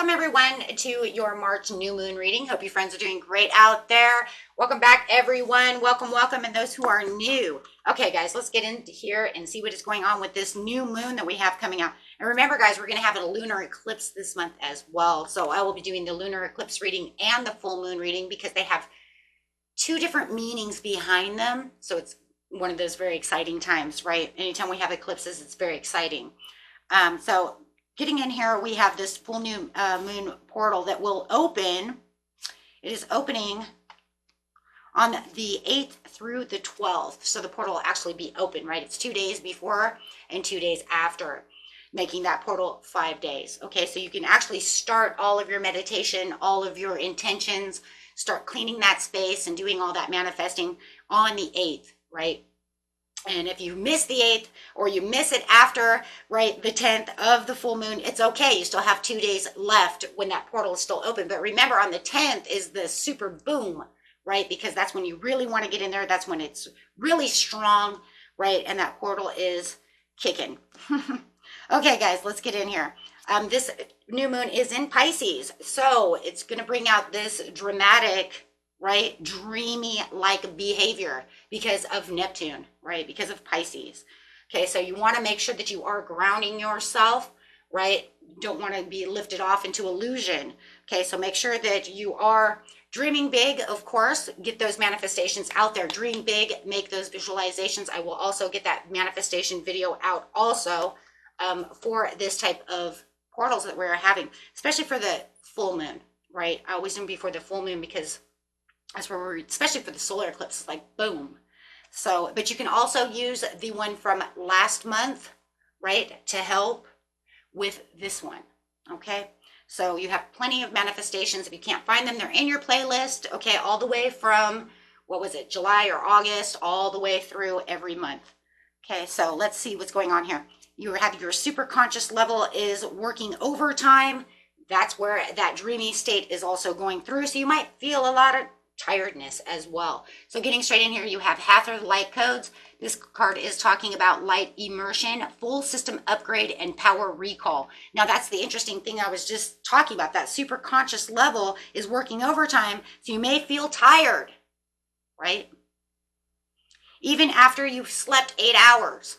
welcome everyone to your March new moon reading. Hope you friends are doing great out there. Welcome back everyone. Welcome, and those who are new. Okay guys, let's get into here and see what is going on with this new moon that we have coming out. And remember guys, we're going to have a lunar eclipse this month as well. So I will be doing the lunar eclipse reading and the full moon reading because they have two different meanings behind them. So it's one of those very exciting times, right? Anytime we have eclipses, it's very exciting. So getting in here, we have this full new moon portal that will open. It is opening on the 8th through the 12th. So the portal will actually be open, right? It's 2 days before and 2 days after, making that portal 5 days. Okay, so you can actually start all of your meditation, all of your intentions, start cleaning that space and doing all that manifesting on the 8th, right? And if you miss the 8th or you miss it after, right, the 10th of the full moon, it's okay. You still have 2 days left when that portal is still open. But remember, on the 10th is the super boom, right? Because that's when you really want to get in there. That's when it's really strong, right? And that portal is kicking. Okay, guys, let's get in here. This new moon is in Pisces. So it's going to bring out this dramatic, right, dreamy like behavior because of Neptune, right, because of Pisces. Okay, so you want to make sure that you are grounding yourself, right? You don't want to be lifted off into illusion. Okay, so make sure that you are dreaming big, of course. Get those manifestations out there. Dream big, make those visualizations. I will also get that manifestation video out also for this type of portals that we're having, especially for the full moon, right? I always do before the full moon because that's where we're, especially for the solar eclipse, it's like boom. So, but you can also use the one from last month, right, to help with this one, okay? So you have plenty of manifestations. If you can't find them, they're in your playlist, okay, all the way from, what was it, July or August, all the way through every month. Okay, so let's see what's going on here. You have your super conscious level is working overtime. That's where that dreamy state is also going through. So you might feel a lot of tiredness as well. So getting straight in here, you have Hathor light codes. This card is talking about light immersion, full system upgrade, and power recall. Now that's the interesting thing I was just talking about. That super conscious level is working overtime, so you may feel tired, right? Even after you've slept 8 hours.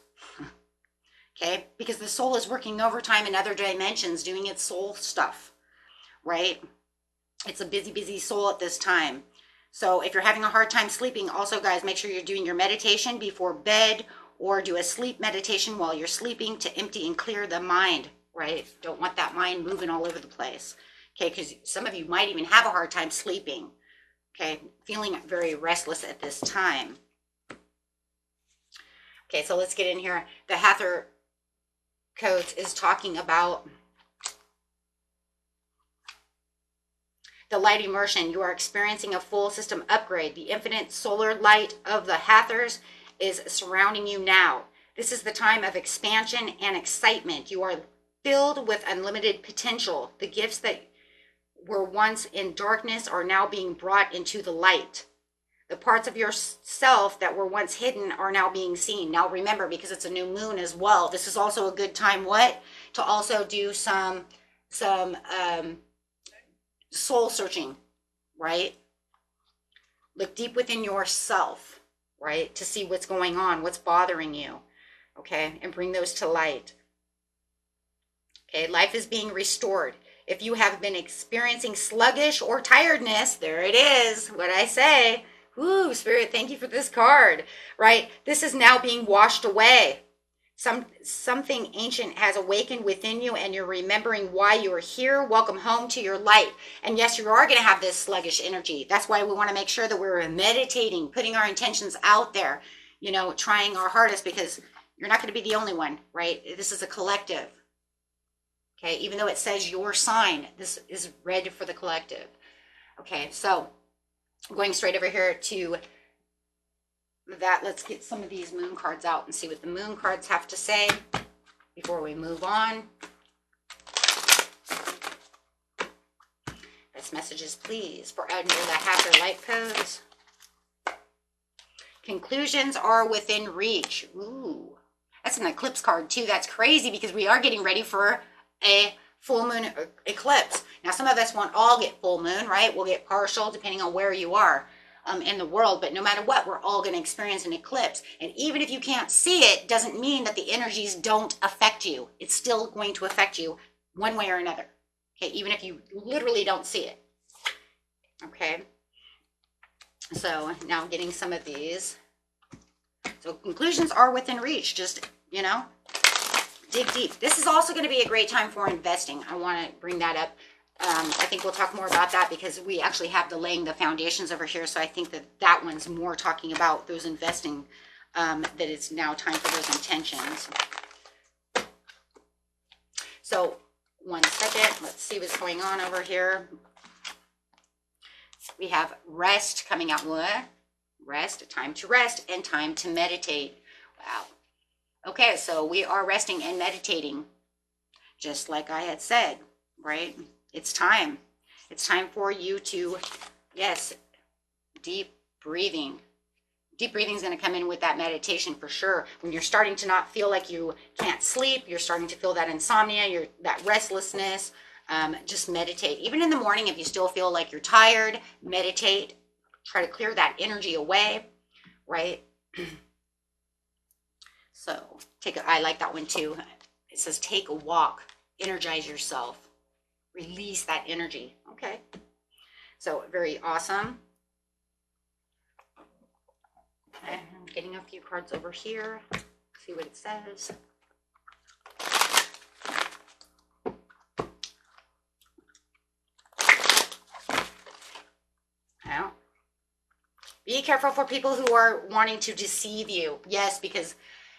Okay, because the soul is working overtime in other dimensions, doing its soul stuff, right? It's a busy, busy soul at this time. So if you're having a hard time sleeping, also guys, make sure you're doing your meditation before bed or do a sleep meditation while you're sleeping to empty and clear the mind, right? Don't want that mind moving all over the place, okay? Because some of you might even have a hard time sleeping, okay? Feeling very restless at this time. Okay, so let's get in here. The Hathor codes is talking about the light immersion. You are experiencing a full system upgrade. The infinite solar light of the Hathors is surrounding you now. This is the time of expansion and excitement. You are filled with unlimited potential. The gifts that were once in darkness are now being brought into the light. The parts of yourself that were once hidden are now being seen. Now remember, because it's a new moon as well, this is also a good time, what? To also do some soul searching, right? Look deep within yourself, right? To see what's going on, what's bothering you, okay? And bring those to light. Okay, life is being restored. If you have been experiencing sluggish or tiredness, there it is, what I say. Ooh, Spirit, thank you for this card, right? This is now being washed away. Something ancient has awakened within you and you're remembering why you are here. Welcome home to your light. And yes, you are going to have this sluggish energy. That's why we want to make sure that we're meditating, putting our intentions out there, you know, trying our hardest, because you're not going to be the only one, right? This is a collective. Okay, even though it says your sign, this is read for the collective. Okay, so going straight over here to that, let's get some of these moon cards out and see what the moon cards have to say before we move on. Best messages, please, for under the Hathor light codes. Conclusions are within reach. Ooh, that's an eclipse card too. That's crazy because we are getting ready for a full moon eclipse. Now, some of us won't all get full moon, right? We'll get partial depending on where you are in the world. But no matter what, we're all going to experience an eclipse. And even if you can't see it, doesn't mean that the energies don't affect you. It's still going to affect you one way or another. Okay, even if you literally don't see it. Okay. So now I'm getting some of these. So conclusions are within reach. Just, you know, dig deep. This is also going to be a great time for investing. I want to bring that up. I think we'll talk more about that because we actually have the laying the foundations over here. So I think that that one's more talking about those investing, that it's now time for those intentions. So 1 second, let's see what's going on over here. We have rest coming out. Rest, time to rest and time to meditate. Wow. Okay, so we are resting and meditating, just like I had said, right? It's time. It's time for you to, yes, deep breathing. Deep breathing is going to come in with that meditation for sure. When you're starting to not feel like you can't sleep, you're starting to feel that insomnia, that restlessness, just meditate. Even in the morning, if you still feel like you're tired, meditate. Try to clear that energy away, right? So I like that one too. It says take a walk, energize yourself. Release that energy. Okay. So very awesome. Okay, I'm getting a few cards over here. See what it says. Now, be careful for people who are wanting to deceive you. Yes, because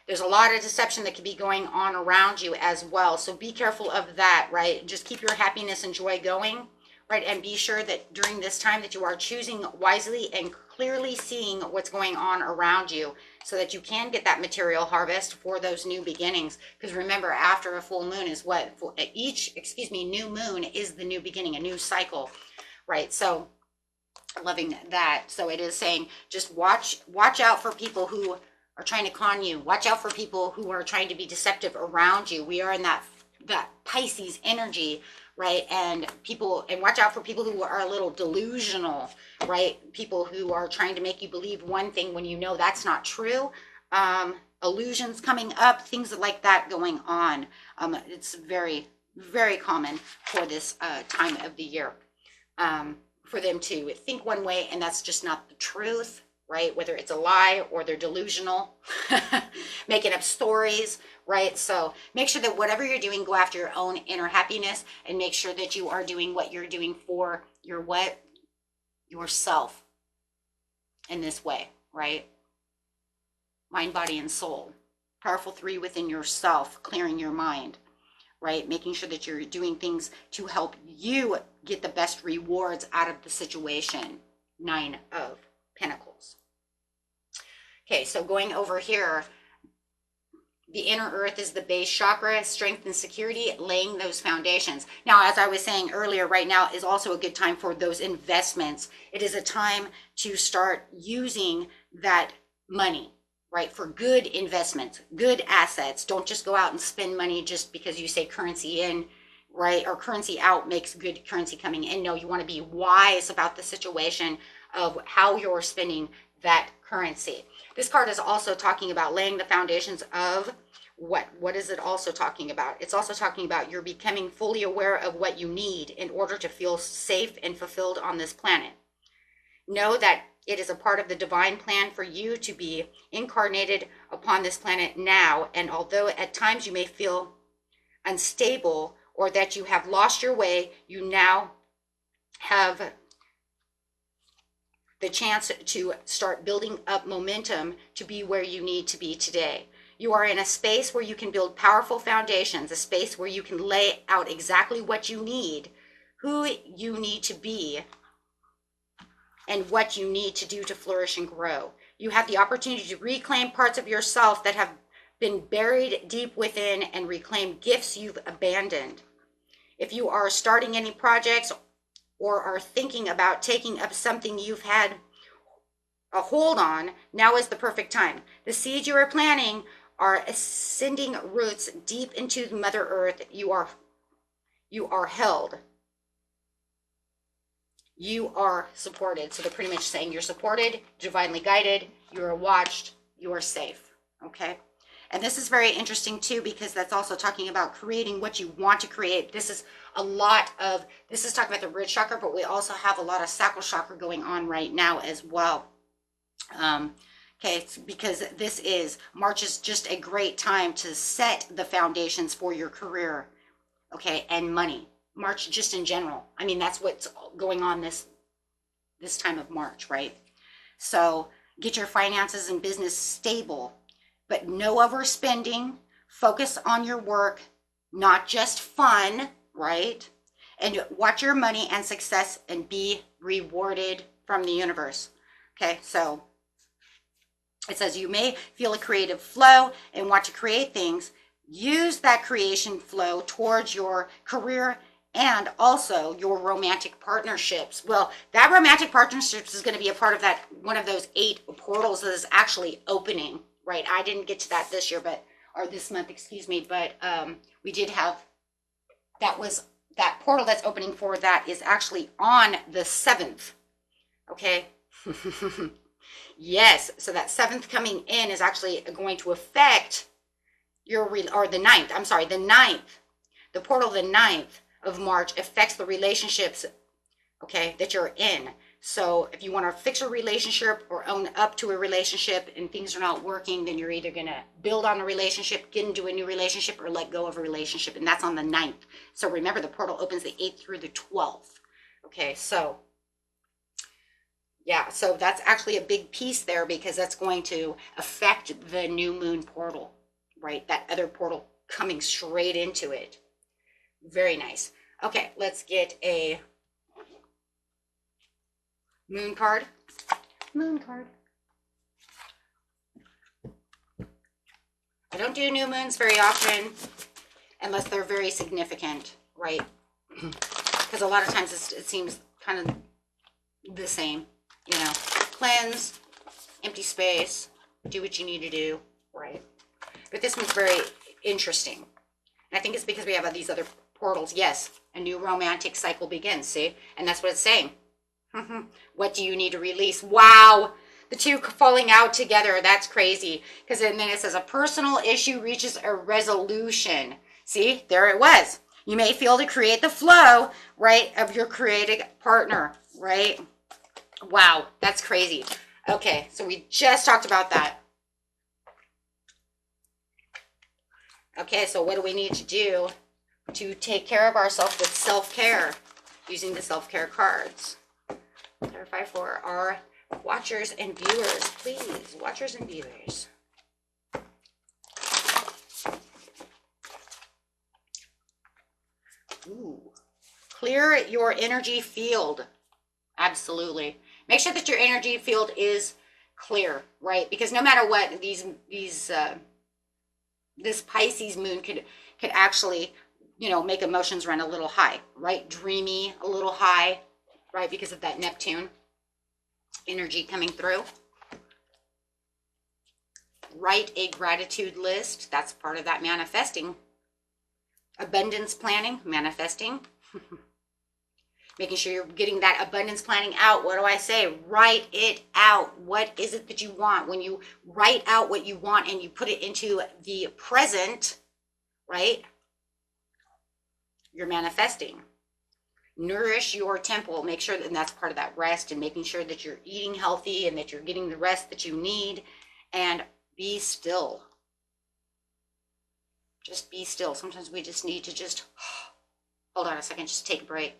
there's a lot of deception that could be going on around you as well. So be careful of that, right? Just keep your happiness and joy going, right? And be sure that during this time that you are choosing wisely and clearly seeing what's going on around you so that you can get that material harvest for those new beginnings. Because remember, after a full moon is what? New moon is the new beginning, a new cycle, right? So loving that. So it is saying just watch out for people who are trying to con you. Watch out for people who are trying to be deceptive around you. We are in that Pisces energy, right? And watch out for people who are a little delusional, right? People who are trying to make you believe one thing when you know that's not true. Illusions coming up, things like that going on. It's very, very common for this time of the year. For them to think one way and that's just not the truth, right? Whether it's a lie or they're delusional, making up stories, right? So make sure that whatever you're doing, go after your own inner happiness and make sure that you are doing what you're doing for yourself in this way, right? Mind, body, and soul. Powerful 3 within yourself, clearing your mind, right? Making sure that you're doing things to help you get the best rewards out of the situation. 9 of Pentacles. Okay, so going over here, the inner earth is the base chakra, strength and security, laying those foundations. Now, as I was saying earlier, right now is also a good time for those investments. It is a time to start using that money, right, for good investments, good assets. Don't just go out and spend money just because you say currency in, right, or currency out makes good currency coming in. No, you want to be wise about the situation of how you're spending that currency. This card is also talking about laying the foundations of what is it also talking about? It's also talking about you're becoming fully aware of what you need in order to feel safe and fulfilled on this planet. Know that it is a part of the divine plan for you to be incarnated upon this planet now. And although at times you may feel unstable or that you have lost your way, you now have the chance to start building up momentum to be where you need to be today. You are in a space where you can build powerful foundations, a space where you can lay out exactly what you need, who you need to be, and what you need to do to flourish and grow. You have the opportunity to reclaim parts of yourself that have been buried deep within and reclaim gifts you've abandoned. If you are starting any projects or are thinking about taking up something you've had a hold on, now is the perfect time. The seeds you are planting are ascending roots deep into Mother Earth. You are held. you are supported. So they're pretty much saying you're supported, divinely guided, you are watched, you are safe. Okay. And this is very interesting too, because that's also talking about creating what you want to create. This is this is talking about the root chakra, but we also have a lot of sacral chakra going on right now as well. Okay, because March is just a great time to set the foundations for your career, okay, and money. March just in general. I mean, that's what's going on this time of March, right? So get your finances and business stable, but no overspending. Focus on your work, not just fun, right? And watch your money and success and be rewarded from the universe. Okay, so it says you may feel a creative flow and want to create things. Use that creation flow towards your career and also your romantic partnerships. Well, that romantic partnerships is going to be a part of that, one of those 8 portals that is actually opening, right? I didn't get to that this year, or this month, excuse me, but we did have, that portal that's opening for that is actually on the 7th, okay? Yes, so that 7th coming in is actually going to affect or the 9th, I'm sorry, the 9th, the portal the 9th of March affects the relationships, okay, that you're in. So if you want to fix a relationship or own up to a relationship and things are not working, then you're either going to build on a relationship, get into a new relationship, or let go of a relationship. And that's on the 9th. So remember, the portal opens the 8th through the 12th. Okay, so yeah, so that's actually a big piece there because that's going to affect the new moon portal, right? That other portal coming straight into it. Very nice. Okay, let's get a moon card. Moon card. I don't do new moons very often unless they're very significant, right? Because a lot of times it seems kind of the same, you know. Cleanse, empty space, do what you need to do, right? But this one's very interesting. And I think it's because we have these other portals. Yes, a new romantic cycle begins, see? And that's what it's saying. What do you need to release? Wow, the two falling out together, that's crazy. Because then it says a personal issue reaches a resolution. See, there it was. You may feel to create the flow, right, of your creative partner, right? Wow, that's crazy. Okay, so we just talked about that. Okay, so what do we need to do to take care of ourselves with self-care using the self-care cards? Clarify for our watchers and viewers, please. Watchers and viewers. Ooh. Clear your energy field. Absolutely. Make sure that your energy field is clear, right? Because no matter what, this Pisces moon could actually, you know, make emotions run a little high, right? Dreamy, a little high, right? Because of that Neptune energy coming through. Write a gratitude list. That's part of that manifesting. Abundance planning, manifesting. Making sure you're getting that abundance planning out. What do I say? Write it out. What is it that you want? When you write out what you want and you put it into the present, right? You're manifesting. Nourish your temple. Make sure that, and that's part of that rest, and making sure that you're eating healthy and that you're getting the rest that you need. And be still. Just be still. Sometimes we just need to just hold on a second, just take a break.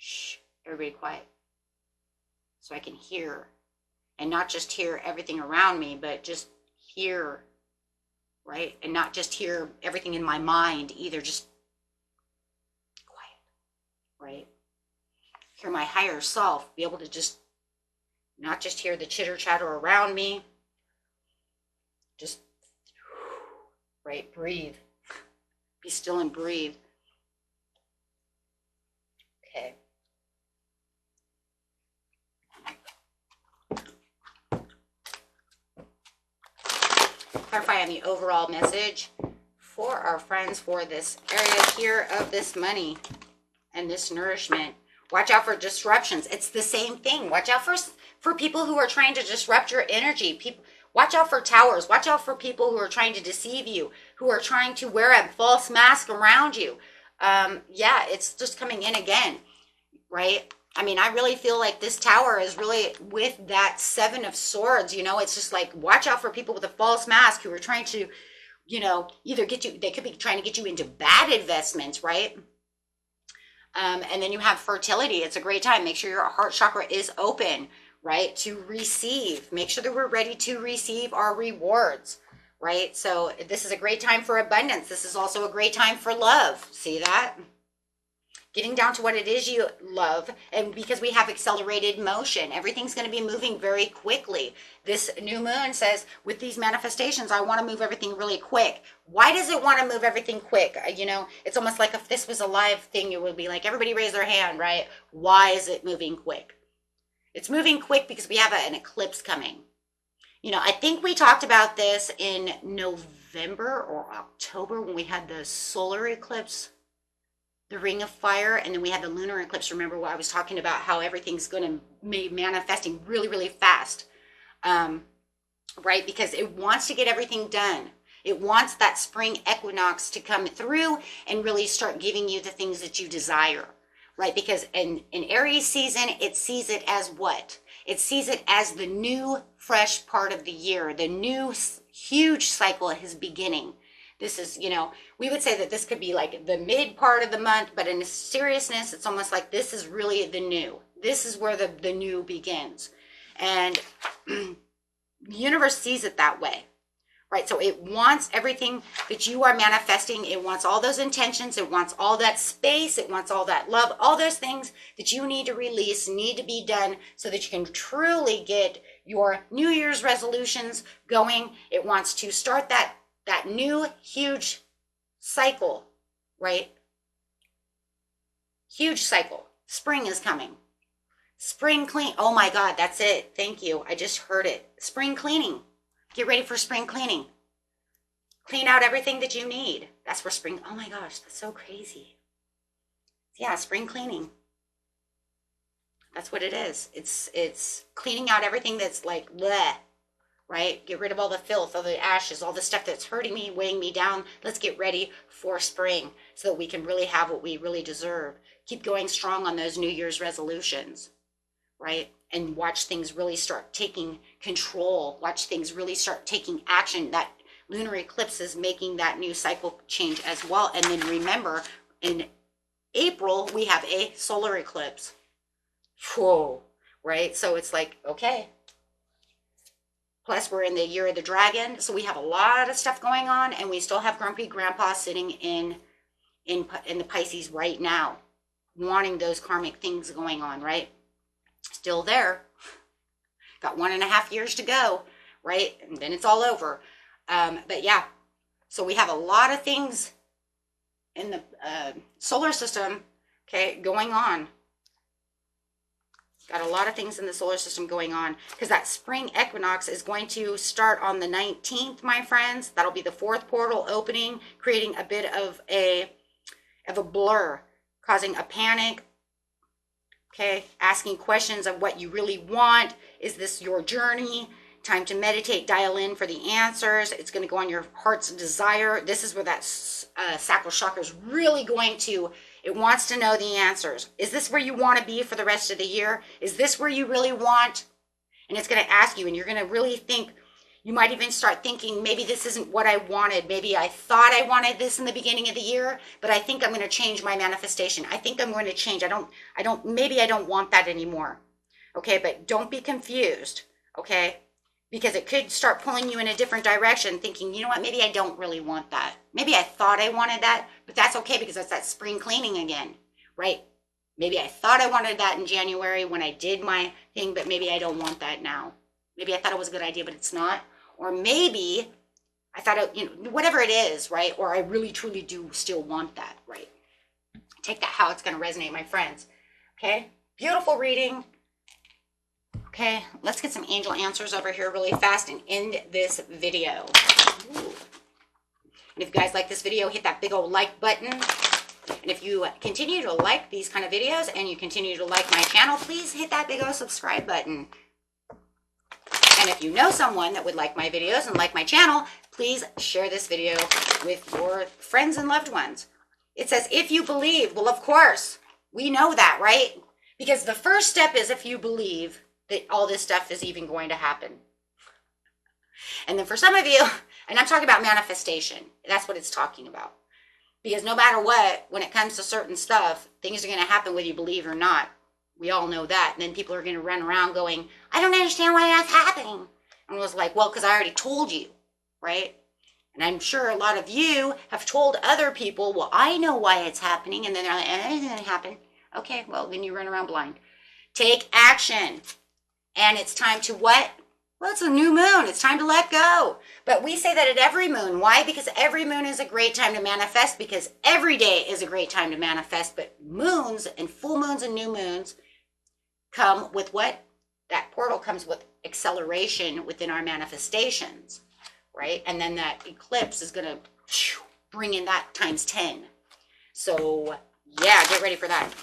Shh, everybody quiet. So I can hear, and not just hear everything around me, but just hear, right? And not just hear everything in my mind either, just quiet, right? Hear my higher self, be able to just not just hear the chitter chatter around me, just, right, breathe. Be still and breathe. Okay. Clarify on the overall message for our friends for this area here of this money and this nourishment. Watch out for disruptions. It's the same thing. Watch out for people who are trying to disrupt your energy. People, watch out for towers. Watch out for people who are trying to deceive you, who are trying to wear a false mask around you. Yeah, it's just coming in again, right? I mean, I really feel like this tower is really with that Seven of Swords, you know, it's just like, watch out for people with a false mask who are trying to, you know, either get you, they could be trying to get you into bad investments, right? And then you have fertility. It's a great time. Make sure your heart chakra is open, right? To receive. Make sure that we're ready to receive our rewards, right? So this is a great time for abundance. This is also a great time for love. See that? Getting down to what it is you love, and because we have accelerated motion, everything's going to be moving very quickly. This new moon says, with these manifestations, I want to move everything really quick. Why does it want to move everything quick? You know, it's almost like if this was a live thing, it would be like, everybody raise their hand, right? Why is it moving quick? It's moving quick because we have an eclipse coming. You know, I think we talked about this in November or October when we had the solar eclipse, the ring of fire, and then we had the lunar eclipse. Remember what I was talking about, how everything's going to be manifesting really, really fast, right? Because it wants to get everything done. It wants that spring equinox to come through and really start giving you the things that you desire, right? Because in Aries season, it sees it as what? It sees it as the new, fresh part of the year. The new, huge cycle is beginning. This is, you know, we would say that this could be like the mid part of the month, but in seriousness, it's almost like this is really the new. This is where the new begins. And the universe sees it that way, right? So it wants everything that you are manifesting. It wants all those intentions. It wants all that space. It wants all that love, all those things that you need to release, need to be done so that you can truly get your New Year's resolutions going. It wants to start that new huge cycle, right? Huge cycle. Spring is coming. Spring clean. Oh my God, that's it. Thank you. I just heard it. Spring cleaning. Get ready for spring cleaning. Clean out everything that you need. That's for spring. Oh my gosh, that's so crazy. Yeah, spring cleaning. That's what it is. It's cleaning out everything that's like bleh. Right? Get rid of all the filth, all the ashes, all the stuff that's hurting me, weighing me down. Let's get ready for spring so that we can really have what we really deserve. Keep going strong on those New Year's resolutions, right? And watch things really start taking control. Watch things really start taking action. That lunar eclipse is making that new cycle change as well. And then remember, in April, we have a solar eclipse. Whoa, right? So it's like, okay. Plus, we're in the year of the dragon, so we have a lot of stuff going on, and we still have Grumpy Grandpa sitting in the Pisces right now, wanting those karmic things going on, right? Still there. Got 1.5 years to go, right? And then it's all over. But yeah, so we have a lot of things in the solar system, okay, going on. Got a lot of things in the solar system going on because that spring equinox is going to start on the 19th, my friends. That'll be the 4th portal opening, creating a bit of a blur, causing a panic. Okay, asking questions of what you really want. Is this your journey? Time to meditate, dial in for the answers. It's going to go on your heart's desire. This is where that sacral chakra is really going to, it wants to know the answers. Is this where you want to be for the rest of the year? Is this where you really want? And it's going to ask you, and you're going to really think, you might even start thinking, maybe this isn't what I wanted. Maybe I thought I wanted this in the beginning of the year, but I think I'm going to change my manifestation. I think I'm going to change. Maybe I don't want that anymore. Okay, but don't be confused. Okay, because it could start pulling you in a different direction, thinking, you know what, maybe I don't really want that. Maybe I thought I wanted that, but that's okay because that's that spring cleaning again, right? Maybe I thought I wanted that in January when I did my thing, but maybe I don't want that now. Maybe I thought it was a good idea, but it's not. Or maybe I thought, whatever it is, right? Or I really, truly do still want that, right? Take that how it's going to resonate, my friends. Okay? Beautiful reading. Okay, let's get some angel answers over here really fast and end this video. Ooh. And if you guys like this video, hit that big old like button. And if you continue to like these kind of videos and you continue to like my channel, please hit that big old subscribe button. And if you know someone that would like my videos and like my channel, please share this video with your friends and loved ones. It says, if you believe. Well, of course, we know that, right? Because the first step is if you believe that all this stuff is even going to happen. And then for some of you, and I'm talking about manifestation, that's what it's talking about. Because no matter what, when it comes to certain stuff, things are going to happen whether you believe or not. We all know that. And then people are going to run around going, I don't understand why that's happening. And I was like, well, because I already told you, right? And I'm sure a lot of you have told other people, well, I know why it's happening. And then they're like, it didn't happen. Okay, well, then you run around blind. Take action. And it's time to what? Well, it's a new moon. It's time to let go. But we say that at every moon. Why? Because every moon is a great time to manifest, because every day is a great time to manifest. But moons and full moons and new moons come with what? That portal comes with acceleration within our manifestations, right? And then that eclipse is going to bring in that times 10. So, yeah, get ready for that.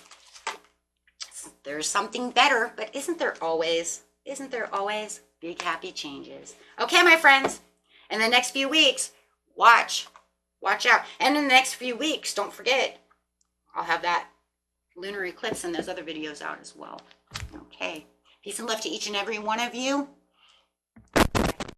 There's something better, but isn't there always big happy changes? Okay, my friends, in the next few weeks, watch out. And in the next few weeks, don't forget, I'll have that lunar eclipse and those other videos out as well. Okay, peace and love to each and every one of you.